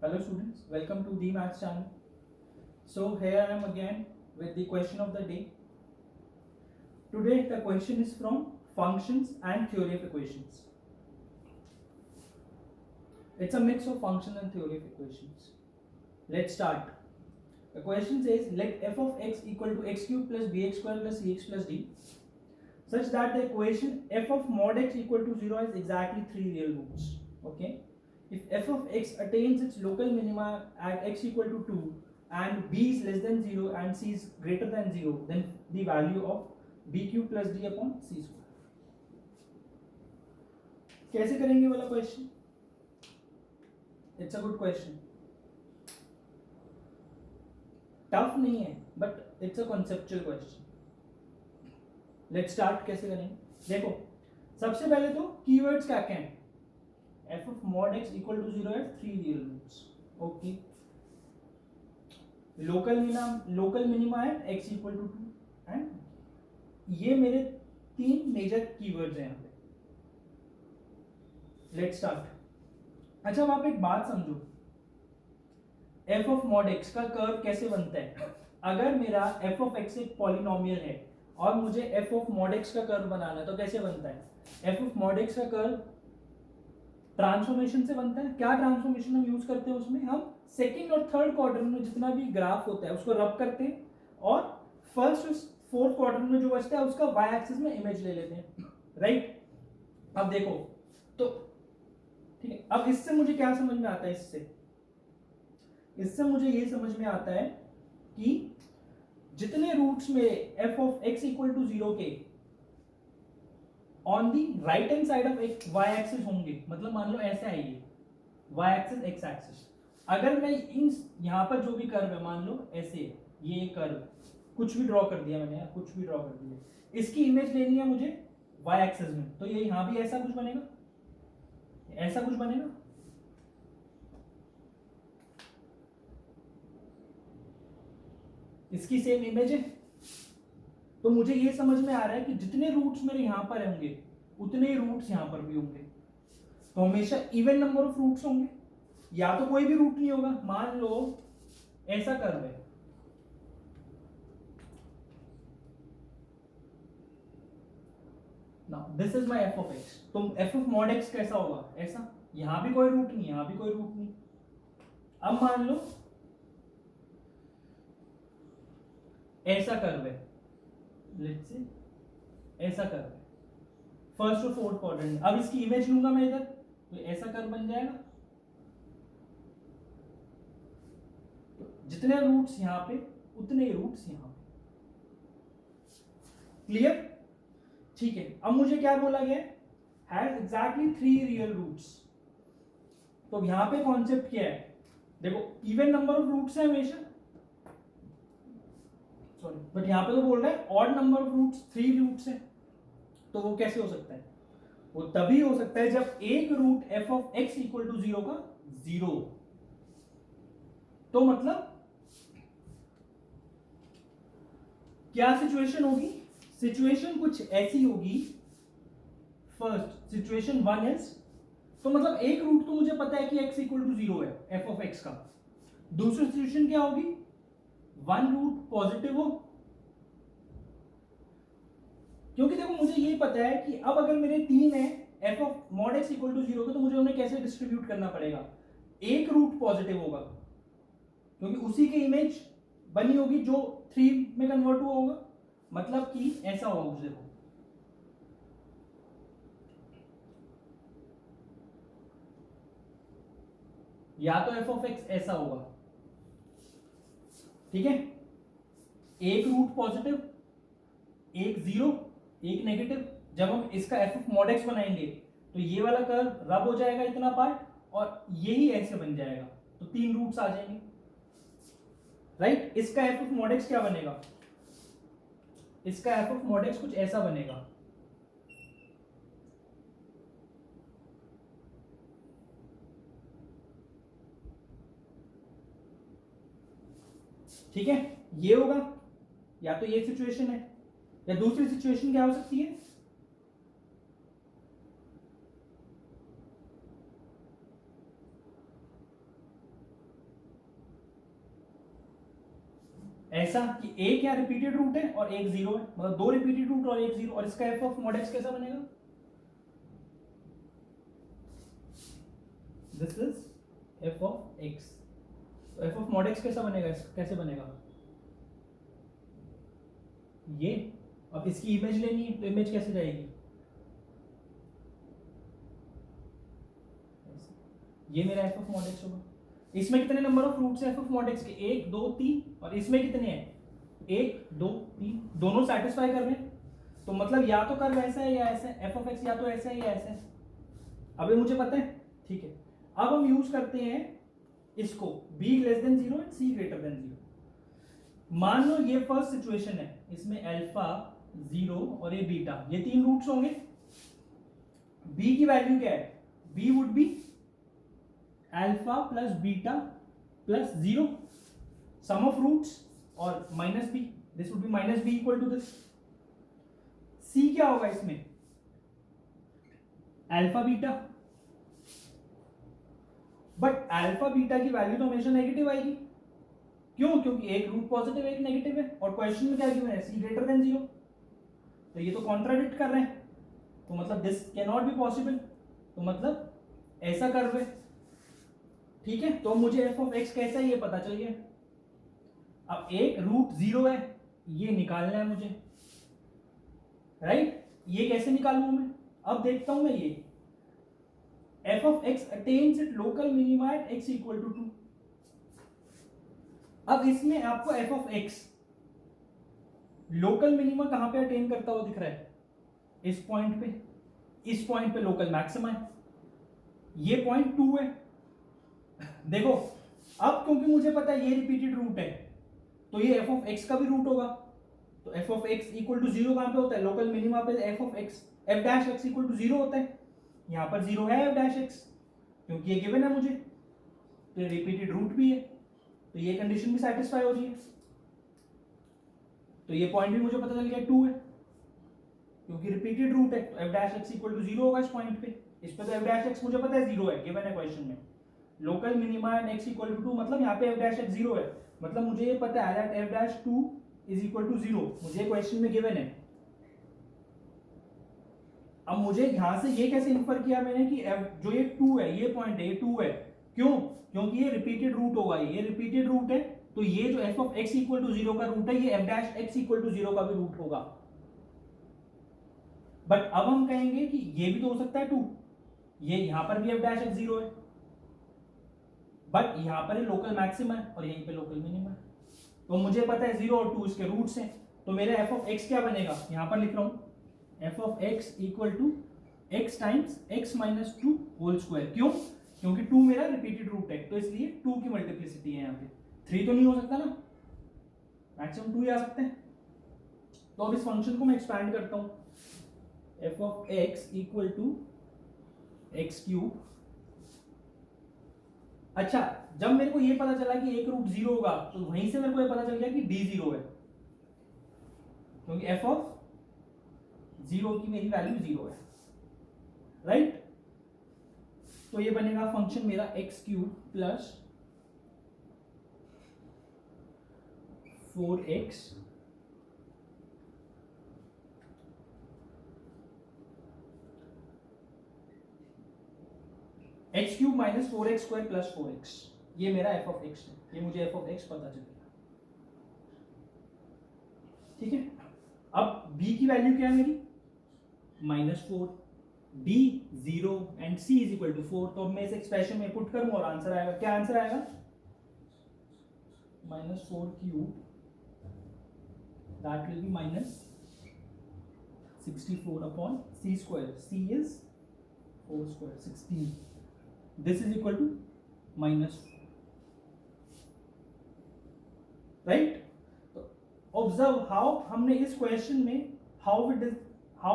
Hello students, welcome to the Maths channel. So here I am again with the question of the day. Today the question is from functions and theory of equations. It's a mix of function and theory of equations. Let's start. The question says let f of x equal to x cube plus bx square plus cx plus d such that the equation f of mod x equal to 0 has exactly 3 real roots. Okay. If f of x attains its local minima at x equal to 2 and b is less than 0 and c is greater than 0, then the value of b cube plus d upon c square. कैसे करेंगे वाला question? It's a good question. Tough नहीं है but it's a conceptual question. Let's start. कैसे करेंगे देखो. सबसे पहले तो कीवर्ड्स क्या क्या हैं. f of mod x equal to 0 has 3 real roots. Okay. Local minima है x equal to 2 एंड ये मेरे 3 मेजर कीवर्ड्स हैं यहाँ पे. Let's start. अच्छा अब आप एक बात समझो. f of mod x का कर्व कैसे बनता है? अगर मेरा f of x एक पॉलिनोमियल है और मुझे f of mod x का कर्व बनाना है तो कैसे बनता है? f of mod x का कर्व ट्रांसफॉर्मेशन से बनता है. क्या ट्रांसफॉर्मेशन हम यूज करते हैं उसमें? हम सेकंड और थर्ड क्वाड्रेंट में जितना भी ग्राफ होता है उसको रब करते हैं और फर्स्ट और फोर्थ क्वाड्रेंट में जो बचता है उसका वाई एक्सिस में इमेज ले लेते हैं. राइट. अब देखो तो ठीक है. अब इससे मुझे क्या समझ में आता है? इससे मुझे ये समझ में आता है कि जितने रूट्स में f of x equal to 0 के on the right hand side of एक y एक्सिस होंगे, मतलब मान लो ऐसे आइए y एक्सिस x एक्सिस. अगर मैं इन यहां पर जो भी कर्व है मान लो ऐसे ये कर्व कुछ भी ड्रॉ कर दिया मैंने, कुछ भी ड्रॉ कर दिया, इसकी इमेज लेनी है मुझे y एक्सिस में, तो ये यहां भी ऐसा कुछ बनेगा, ऐसा कुछ बनेगा. इसकी सेम इमेज है. तो मुझे ये समझ में आ रहा है कि जितने रूट्स मेरे यहां पर होंगे उतने ही रूट्स यहां पर भी होंगे. तो हमेशा इवन नंबर ऑफ रूट्स होंगे. या तो कोई भी रूट नहीं होगा. मान लो ऐसा कर्व है, now this is my f of x. तो f of mod x कैसा होगा? ऐसा. यहां भी कोई रूट नहीं, यहां भी कोई रूट नहीं. अब मान लो ऐसा कर्व है, लेट्स से ऐसा कर्व है फर्स्ट और फोर्थ क्वाड्रेंट. अब इसकी इमेज लूंगा मैं इधर तो ऐसा कर्व बन जाएगा. तो जितने रूट्स यहां पे उतने ही रूट्स यहां पे. क्लियर? ठीक है. अब मुझे क्या बोला गया? Has exactly 3 real roots. तो यहां पे कॉन्सेप्ट क्या है? देखो इवन नंबर ऑफ रूट्स है हमेशा, सॉरी, बट यहां पे तो बोल रहा है odd number of roots, 3 roots है. तो वो कैसे हो सकता है? वो तभी हो सकता है जब एक root f of x equal to 0 का 0. तो मतलब क्या सिचुएशन होगी? सिचुएशन कुछ ऐसी होगी. फर्स्ट सिचुएशन 1 इज, तो मतलब एक रूट तो मुझे पता है कि x इक्वल टू 0 है f of x का. दूसरी सिचुएशन क्या होगी? 1 रूट पॉजिटिव हो, क्योंकि देखो मुझे ये पता है कि अब अगर मेरे 3 है f of mod x equal to 0 के, तो मुझे उन्हें कैसे डिस्ट्रीब्यूट करना पड़ेगा? एक रूट पॉजिटिव होगा क्योंकि उसी की इमेज बनी होगी जो 3 में कन्वर्ट हुआ होगा. मतलब कि ऐसा होगा कुछ. देखो या तो f of x ऐसा होगा, ठीक है, एक रूट पॉजिटिव, एक 0, एक नेगेटिव. जब हम इसका f of mod x बनाएंगे तो ये वाला कर्व रब हो जाएगा इतना पार्ट और यही ऐसे बन जाएगा. तो 3 रूट्स आ जाएंगे. राइट. इसका f of mod x क्या बनेगा? इसका f of mod x कुछ ऐसा बनेगा. ठीक है. ये होगा. या तो ये सिचुएशन है, या दूसरी सिचुएशन क्या हो सकती है? ऐसा कि एक क्या रिपीटेड रूट है और एक जीरो है, मतलब दो रिपीटेड रूट और एक जीरो, और इसका एफ ऑफ मॉड एक्स कैसा बनेगा? This is F of x. तो एफ ऑफ मॉड एक्स कैसा बनेगा, कैसे बनेगा ये? अब इसकी इमेज लेनी है तो इमेज कैसे जाएगी, ये मेरा एफ ऑफ मॉड एक्स होगा। इसमें कितने नंबर ऑफ रूट्स है एफ ऑफ मॉड एक्स के? 1 2 3, और इसमें कितने हैं? 1 2 3, दोनों सेटिस्फाई कर रहे हैं, तो मतलब या तो कर्व ऐसा है या ऐसा है, एफ ऑफ एक्स या तो ऐसा है या ऐसा है। अब ये मुझे पता है, ठीक है। अब हम यूज करते हैं इसको b less than 0 and c greater than 0। मान लो ये फर्स्ट सिचुएशन है, इसमें अल्फा 0 और ये बीटा, ये तीन रूट्स होंगे। b की वैल्यू क्या है? b would be alpha plus beta plus 0 sum of roots और minus b, this would be minus b equal to this. c क्या होगा इसमें? Alpha beta, but alpha beta की वैल्यू तो हमेशा नेगेटिव आएगी। क्यों? क्योंकि एक रूट पॉजिटिव एक नेगेटिव है, और क्वेश्चन में क्या गिवन है? c greater than 0। तो ये तो कॉन्ट्राडिक्ट कर रहे हैं, तो मतलब this can not be possible, तो मतलब ऐसा कर्व है, ठीक है। तो मुझे एफ ऑफ एक्स कैसा है ये पता चल गया। अब एक रूट 0 है, ये निकालना है मुझे, राइट? ये कैसे निकालूं मैं? अब देखता हूं मैं ये f of x attains it local minima at x equal to 2। अब इसमें आपको f of x local minima कहां पे अटेन करता हुआ दिख रहा है? इस पॉइंट पे, इस पॉइंट पे लोकल मैक्सिमा है, ये पॉइंट 2 है। देखो अब क्योंकि मुझे पता है ये रिपीटेड रूट है, तो ये एफ ऑफ एक्स का भी रूट होगा, तो f of x equal to 0 कहां पे होता है? लोकल मिनिमा पे f of x, f dash x equal to 0 होता है। यहां पर 0 है एफ डैश एक्स, क्योंकि ये गिवन है मुझे, तो ये रिपीटेड रूट भी है, तो ये कंडीशन भी सेटिस्फाई हो रही है। तो ये पॉइंट भी मुझे पता चल गया 2 है, क्योंकि रिपीटेड रूट है, तो f dash x equal to 0 होगा इस पॉइंट पे। इस पे तो एफ डैश एक्स मुझे पता है 0 है, गिवन है क्वेश्चन में। Local minima and x equal to 2, मतलब यहाँ पे एफ डैश एक्स 0 है, मतलब मुझे ये पता है that f dash 2 is equal to 0, मुझे क्वेश्चन में गिवन है। अब मुझे यहां से ये कैसे इन्फर किया मैंने कि जो ये 2 है, ये पॉइंट है, ये 2 है। क्यों? क्योंकि ये रिपीटेड रूट होगा, ये रिपीटेड रूट है, तो ये जो f of x equal to 0 का रूट है, ये f dash x equal to 0 का भी रूट होगा। बट अब हम कहेंगे कि ये भी तो हो सकता है 2, ये यहां पर भी एफ डैश एक्स 0 है, बट यहां पर लोकल मैक्सिमा है और यहीं पे लोकल मिनिमा है। तो मुझे पता है 0 और 2 इसके रूट्स हैं, तो मेरा एफ ऑफ एक्स क्या बनेगा? यहां पर लिख रहा हूं f of x equal to x times x minus 2 whole square. क्यों? क्योंकि 2 मेरा रिपीटेड रूट है, तो इसलिए 2 की मल्टीप्लिसिटी है यहाँ पे, 3 तो नहीं हो सकता ना, मैक्सिमम 2 ही आ सकते हैं। तो अब इस फंक्शन को मैं एक्सपैंड करता हूं, f of x equal to x cube. अच्छा, जब मेरे को ये पता चला कि एक रूट 0 होगा, तो वहीं से मेरे को ये पता चल गया कि d 0 है, क्योंकि f ऑफ 0 की मेरी वैल्यू 0 है, राइट? तो ये बनेगा फंक्शन मेरा x cube plus 4x x cube minus 4x square plus 4x, ये मेरा एफ ऑफ एक्स है, ये मुझे एफ ऑफ एक्स पता चल गया, ठीक है। अब b की वैल्यू क्या है मेरी? -4, d 0 and c is equal to 4। तो अब मैं इस एक्सप्रेशन में पुट करूं और आंसर आएगा, क्या आंसर आएगा? -4 cube, that will be -64 upon c square, c is 4 square 16, this is equal to -4, right? तो ऑब्जर्व हाउ हमने इस क्वेश्चन में how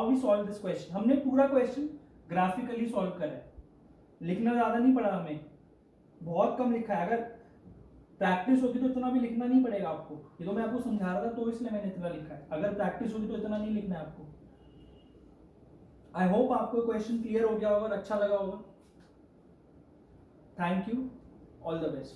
we solve this question, हमने पूरा क्वेश्चन ग्राफिकली सॉल्व करा है, लिखना ज्यादा नहीं पड़ा, हमें बहुत कम लिखा है। अगर प्रैक्टिस होगी तो इतना भी लिखना नहीं पड़ेगा आपको, ये तो मैं आपको समझा रहा था तो इसलिए मैंने इतना लिखा है, अगर प्रैक्टिस होगी तो इतना नहीं लिखना है आपको। आई होप आपको क्वेश्चन क्लियर हो गया होगा और अच्छा लगा होगा। Thank you, all the best.